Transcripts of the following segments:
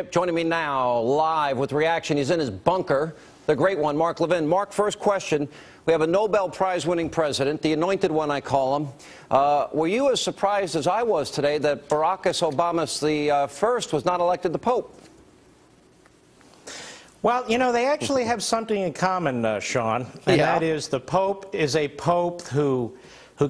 Chip. Joining me now live with reaction. He's in his bunker, the great one, Mark Levin. Mark, first question. We have a Nobel Prize-winning president, the anointed one, I call him. Were you as surprised as I was today that Barack Obama the first was not elected the Pope? Well, you know, they actually have something in common, Sean, and that is the Pope is a Pope who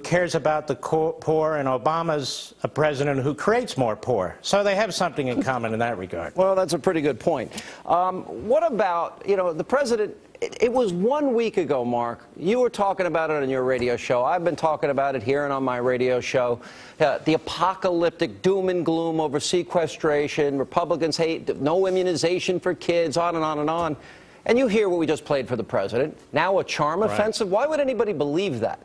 cares about the poor, and Obama's a president who creates more poor. So they have something in common in that regard. Well, that's a pretty good point. What about, you know, the president? It was 1 week ago, Mark. You were talking about it on your radio show. I've been talking about it here and on my radio show. The apocalyptic doom and gloom over sequestration. Republicans hate no immunization for kids, on and on and on. And you hear what we just played for the president. Now a charm offensive. Why would anybody believe that?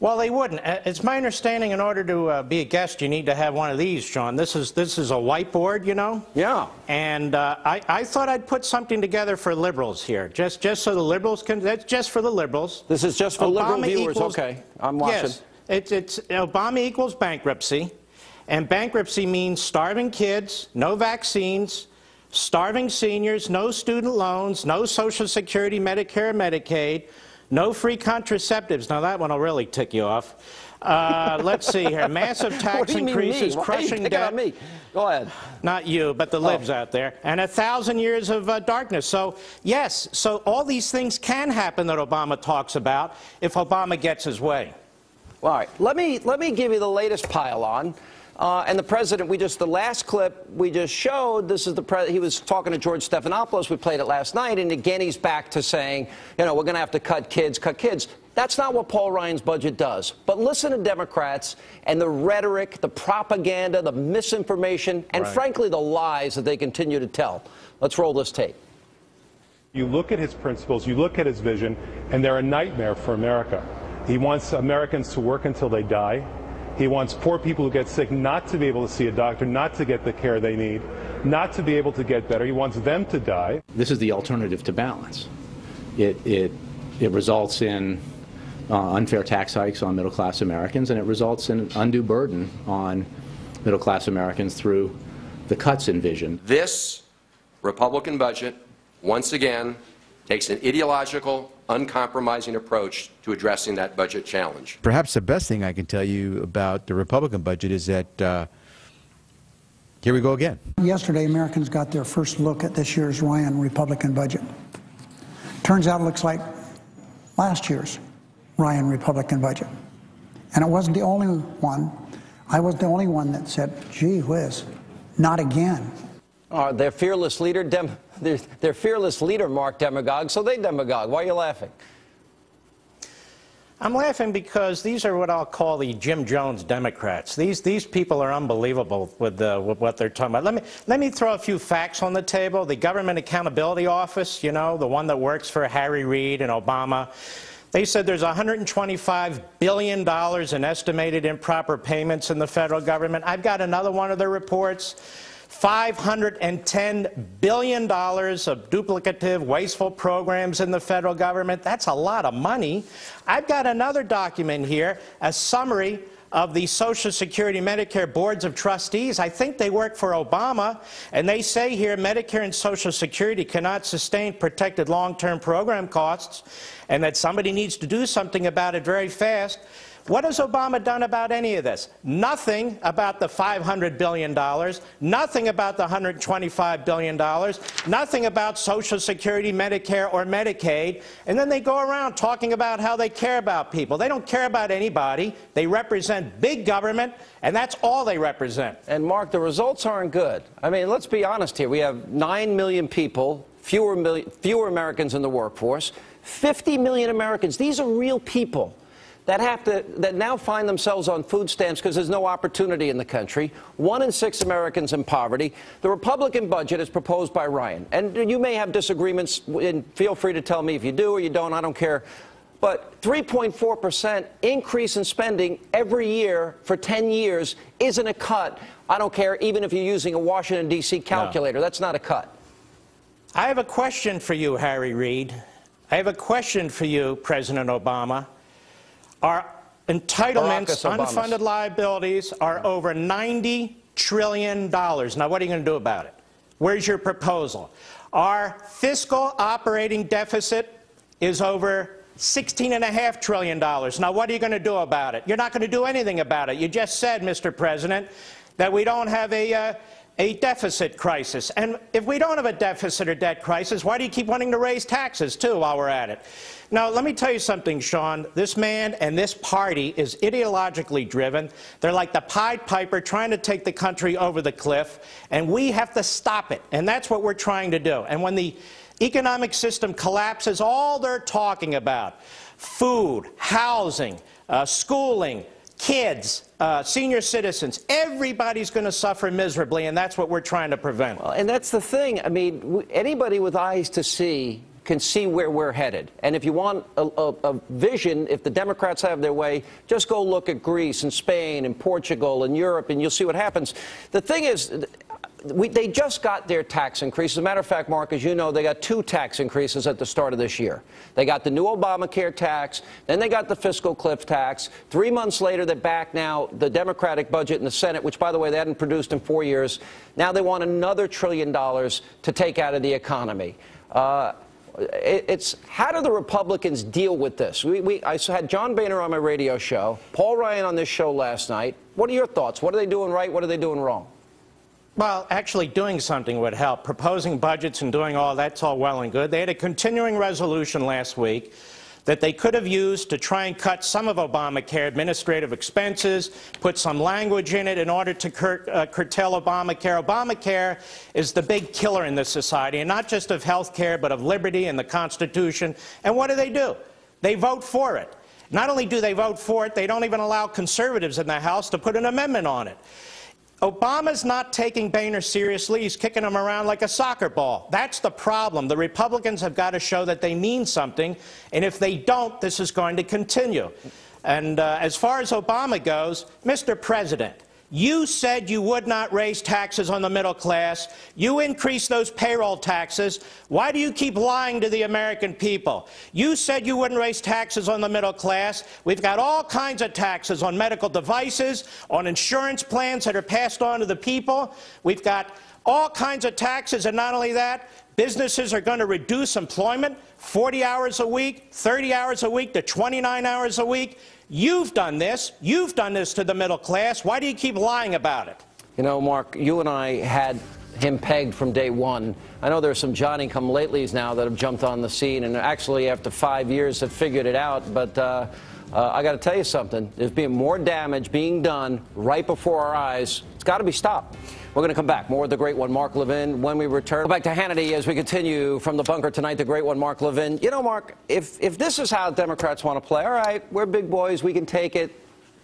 Well, they wouldn't. It's my understanding in order to be a guest, you need to have one of these, Sean. This is a whiteboard, you know? Yeah. And I thought I'd put something together for liberals here, just so the liberals can. That's just for the liberals. This is just for liberal viewers. Okay, I'm watching. Yes, it's Obama equals bankruptcy, and bankruptcy means starving kids, no vaccines, starving seniors, no student loans, no Social Security, Medicare, Medicaid. No free contraceptives. Now, that one will really tick you off. Let's see here. Massive tax increases, crushing debt. Me? Go ahead. Not you, but the libs out there. And 1,000 years of darkness. So, yes, so all these things can happen that Obama talks about if Obama gets his way. All right. Let me give you the latest pile-on. And the president, the last clip we just showed, this is he was talking to George Stephanopoulos. We played it last night, and again he's back to saying, you know, we're going to have to cut kids. That's not what Paul Ryan's budget does. But listen to Democrats and the rhetoric, the propaganda, the misinformation, and frankly the lies that they continue to tell. Let's roll this tape. You look at his principles, you look at his vision, and they're a nightmare for America. He wants Americans to work until they die. He wants poor people who get sick not to be able to see a doctor, not to get the care they need, not to be able to get better. He wants them to die. This is the alternative to balance. It results in unfair tax hikes on middle-class Americans, and it results in an undue burden on middle-class Americans through the cuts envisioned. This Republican budget, once again, takes an ideological, uncompromising approach to addressing that budget challenge. Perhaps the best thing I can tell you about the Republican budget is that here we go again. Yesterday, Americans got their first look at this year's Ryan Republican budget. Turns out it looks like last year's Ryan Republican budget. And it wasn't the only one. I was the only one that said, gee whiz, not again. Their fearless leader, their fearless leader, Mark, demagogue, so they demagogue. Why are you laughing? I'm laughing because these are what I'll call the Jim Jones Democrats. These people are unbelievable with what they're talking about. Let me throw a few facts on the table. The Government Accountability Office, you know, the one that works for Harry Reid and Obama, they said there's $125 billion in estimated improper payments in the federal government. I've got another one of their reports. $510 billion of duplicative, wasteful programs in the federal government. That's a lot of money. I've got another document here, a summary of the Social Security Medicare boards of trustees. I think they work for Obama, and they say here Medicare and Social Security cannot sustain protected long-term program costs, and that somebody needs to do something about it very fast. What has Obama done about any of this? Nothing about the $500 billion, nothing about the $125 billion, nothing about Social Security, Medicare, or Medicaid. And then they go around talking about how they care about people. They don't care about anybody. They represent big government, and that's all they represent. And, Mark, the results aren't good. I mean, let's be honest here. We have 9 million people, fewer Americans in the workforce, 50 million Americans. These are real people that now find themselves on food stamps because there's no opportunity in the country. 1 in 6 Americans in poverty. The Republican budget is proposed by Ryan. And you may have disagreements, and feel free to tell me if you do or you don't. I don't care. But 3.4% increase in spending every year for 10 years isn't a cut. I don't care, even if you're using a Washington, D.C. calculator. No. That's not a cut. I have a question for you, Harry Reid. I have a question for you, President Obama. Our entitlements, unfunded liabilities, are over $90 trillion. Now, what are you going to do about it? Where's your proposal? Our fiscal operating deficit is over $16.5 trillion. Now, what are you going to do about it? You're not going to do anything about it. You just said, Mr. President, that we don't have a deficit crisis. And if we don't have a deficit or debt crisis, why do you keep wanting to raise taxes, too, while we're at it? Now, let me tell you something, Sean. This man and this party is ideologically driven. They're like the Pied Piper trying to take the country over the cliff, and we have to stop it. And that's what we're trying to do. And when the economic system collapses, all they're talking about, food, housing, schooling, kids, senior citizens, everybody's going to suffer miserably, and that's what we're trying to prevent. Well, and that's the thing. I mean, anybody with eyes to see can see where we're headed. And if you want a vision, if the Democrats have their way, just go look at Greece and Spain and Portugal and Europe, and you'll see what happens. The thing is, they just got their tax increase. As a matter of fact, Mark, as you know, they got 2 tax increases at the start of this year. They got the new Obamacare tax, then they got the fiscal cliff tax. 3 months later, they're back now, the Democratic budget in the Senate, which, by the way, they hadn't produced in 4 years. Now they want another $1 trillion to take out of the economy. It's how do the Republicans deal with this? I had John Boehner on my radio show, Paul Ryan on this show last night. What are your thoughts? What are they doing right? What are they doing wrong? Well, actually doing something would help. Proposing budgets and doing all that's all well and good. They had a continuing resolution last week that they could have used to try and cut some of Obamacare administrative expenses, put some language in it in order to curtail Obamacare. Obamacare is the big killer in this society, and not just of health care, but of liberty and the Constitution. And what do? They vote for it. Not only do they vote for it, they don't even allow conservatives in the House to put an amendment on it. Obama's not taking Boehner seriously. He's kicking him around like a soccer ball. That's the problem. The Republicans have got to show that they mean something, and if they don't, this is going to continue. And as far as Obama goes, Mr. President, you said you would not raise taxes on the middle class. You increased those payroll taxes. Why do you keep lying to the American people? You said you wouldn't raise taxes on the middle class. We've got all kinds of taxes on medical devices, on insurance plans that are passed on to the people. We've got all kinds of taxes, and not only that, businesses are going to reduce employment, 40 hours a week, 30 hours a week to 29 hours a week. You've done this. You've done this to the middle class. Why do you keep lying about it? You know, Mark, you and I had him pegged from day one. I know there are some Johnny-come-latelys now that have jumped on the scene and actually after 5 years have figured it out. But I got to tell you something. There's been more damage being done right before our eyes. It's got to be stopped. We're going to come back. More of the great one, Mark Levin, when we return. Go back to Hannity as we continue from the bunker tonight, the great one, Mark Levin. You know, Mark, if this is how Democrats want to play, all right, we're big boys, we can take it.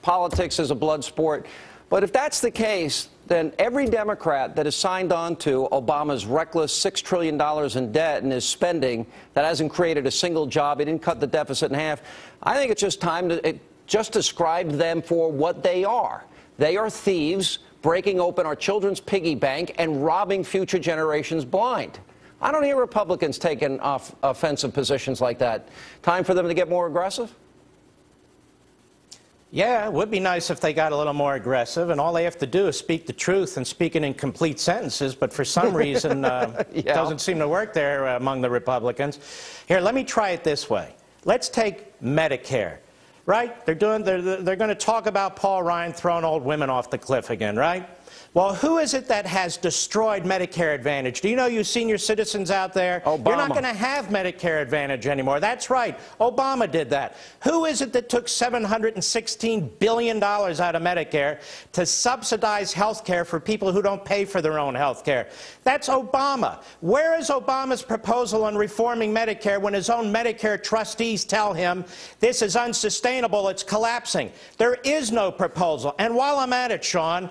Politics is a blood sport. But if that's the case, then every Democrat that has signed on to Obama's reckless $6 trillion in debt and his spending that hasn't created a single job, he didn't cut the deficit in half, I think it's just time to just describe them for what they are. They are thieves breaking open our children's piggy bank and robbing future generations blind. I don't hear Republicans taking offensive positions like that. Time for them to get more aggressive? Yeah, it would be nice if they got a little more aggressive, and all they have to do is speak the truth and speak it in complete sentences, but for some reason it doesn't seem to work there among the Republicans. Here, let me try it this way. Let's take Medicare. Right? They're going to talk about Paul Ryan throwing old women off the cliff again, right? Well, who is it that has destroyed Medicare Advantage? Do you know, you senior citizens out there, Obama. You're not going to have Medicare Advantage anymore. That's right. Obama did that. Who is it that took $716 billion out of Medicare to subsidize health care for people who don't pay for their own health care? That's Obama. Where is Obama's proposal on reforming Medicare when his own Medicare trustees tell him this is unsustainable, it's collapsing? There is no proposal. And while I'm at it, Sean,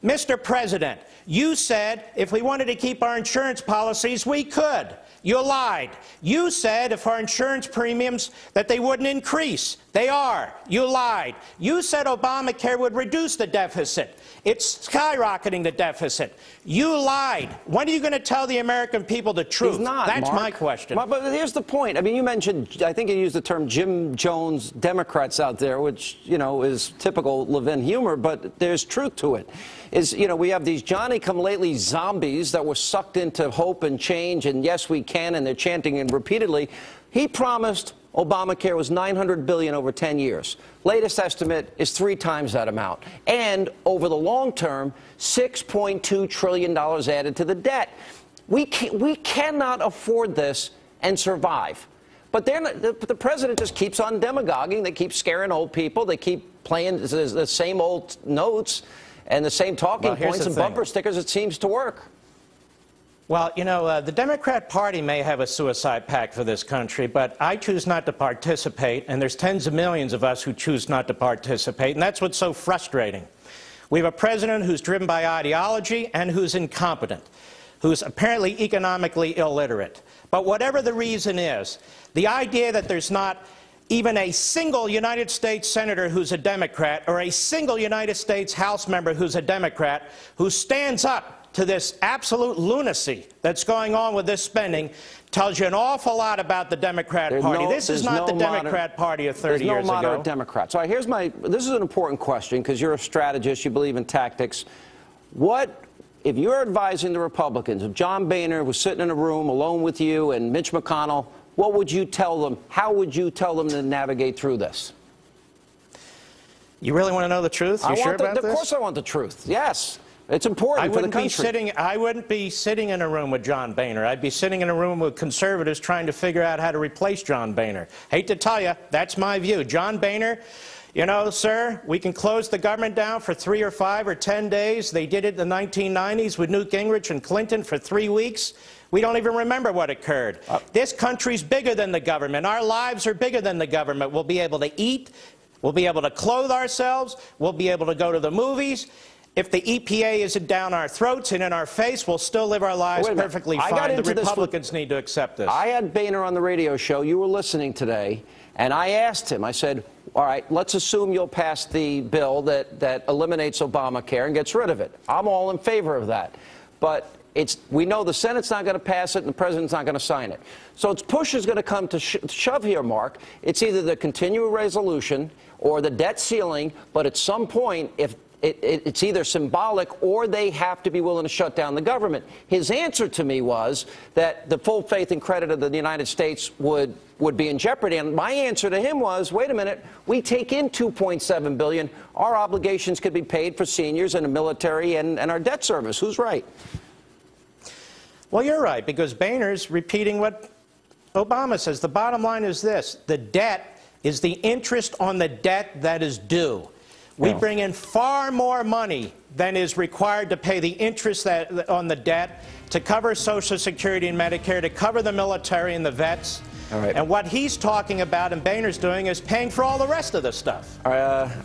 Mr. President, you said if we wanted to keep our insurance policies, we could. You lied. You said if our insurance premiums that they wouldn't increase. They are. You lied. You said Obamacare would reduce the deficit. It's skyrocketing the deficit. You lied. When are you going to tell the American people the truth? He's not, That's Mark. my question. But here's the point. I mean, you mentioned, I think you used the term Jim Jones Democrats out there, which, you know, is typical Levin humor, but there's truth to it. is, you know, we have these Johnny-come-lately zombies that were sucked into hope and change, and yes, we can, and they're chanting it repeatedly. He promised Obamacare was $900 billion over 10 years. Latest estimate is 3 times that amount. And over the long term, $6.2 trillion added to the debt. We cannot afford this and survive. But the president just keeps on demagoguing. They keep scaring old people. They keep playing the same old notes and the same talking points and bumper stickers. It seems to work. Well, you know, the Democrat Party may have a suicide pact for this country, but I choose not to participate, and there's tens of millions of us who choose not to participate, and that's what's so frustrating. We have a president who's driven by ideology and who's incompetent, who's apparently economically illiterate. But whatever the reason is, the idea that there's not even a single United States senator who's a Democrat or a single United States House member who's a Democrat who stands up to this absolute lunacy that's going on with this spending tells you an awful lot about the Democrat Party. This is not the Democrat Party of 30 years ago. There's no moderate Democrats. All right, this is an important question because you're a strategist, you believe in tactics. What, if you're advising the Republicans, if John Boehner was sitting in a room alone with you and Mitch McConnell, what would you tell them? How would you tell them to navigate through this? You really want to know the truth? You sure about this? Of course I want the truth, yes. It's important for the country. I wouldn't be sitting in a room with John Boehner. I'd be sitting in a room with conservatives trying to figure out how to replace John Boehner. Hate to tell you, that's my view. John Boehner, you know, sir, we can close the government down for 3 or 5 or 10 days. They did it in the 1990s with Newt Gingrich and Clinton for 3 weeks. We don't even remember what occurred. This country's bigger than the government. Our lives are bigger than the government. We'll be able to eat. We'll be able to clothe ourselves. We'll be able to go to the movies. If the EPA isn't down our throats and in our face, we'll still live our lives perfectly fine. The Republicans need to accept this. I had Boehner on the radio show. You were listening today. And I asked him, I said, all right, let's assume you'll pass the bill that eliminates Obamacare and gets rid of it. I'm all in favor of that. But we know the Senate's not going to pass it and the President's not going to sign it. So push is going to come to shove here, Mark. It's either the continuing resolution or the debt ceiling, but at some point, if it's either symbolic or they have to be willing to shut down the government. His answer to me was that the full faith and credit of the United States would be in jeopardy. And my answer to him was, wait a minute, we take in $2.7 billion. Our obligations could be paid for seniors and the military and our debt service. Who's right? Well, you're right, because Boehner's repeating what Obama says. The bottom line is this. The debt is the interest on the debt that is due. We bring in far more money than is required to pay the interest on the debt, to cover Social Security and Medicare, to cover the military and the vets. All right. And what he's talking about and Boehner's doing is paying for all the rest of the stuff.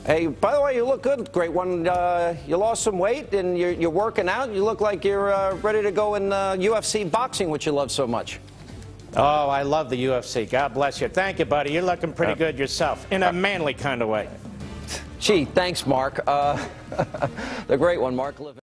Hey, by the way, you look good. Great one. You lost some weight and you're working out. You look like you're ready to go in UFC boxing, which you love so much. Oh, I love the UFC. God bless you. Thank you, buddy. You're looking pretty good yourself, in a manly kind of way. Gee, thanks, Mark. The great one, Mark Levin.